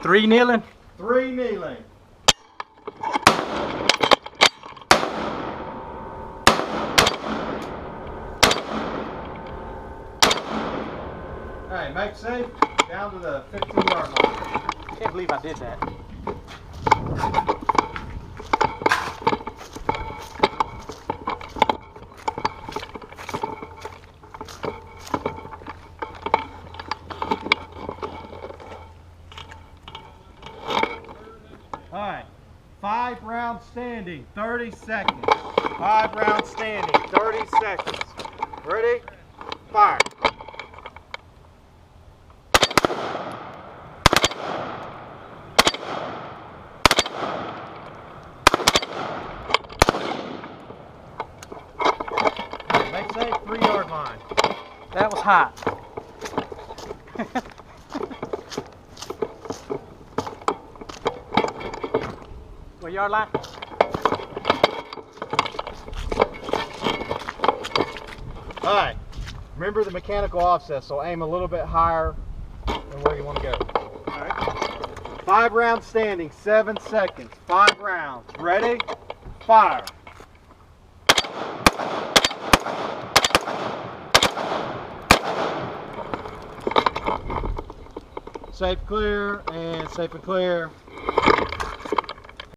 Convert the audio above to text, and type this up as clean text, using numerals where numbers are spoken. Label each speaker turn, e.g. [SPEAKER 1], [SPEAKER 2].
[SPEAKER 1] 3 kneeling.
[SPEAKER 2] 3 kneeling. Hey, make safe down to the 15-yard line.
[SPEAKER 1] Can't believe I did that.
[SPEAKER 2] All right, 5 rounds standing, 30 seconds.
[SPEAKER 1] 5 rounds standing, 30 seconds. Ready? Fire.
[SPEAKER 2] Make safe, 3-yard line.
[SPEAKER 1] That was hot. What yard line?
[SPEAKER 2] All right, remember the mechanical offset, so aim a little bit higher than where you want to go.
[SPEAKER 1] All right.
[SPEAKER 2] 5 rounds standing, 7 seconds. 5 rounds. Ready? Fire. Safe, clear, and safe and clear.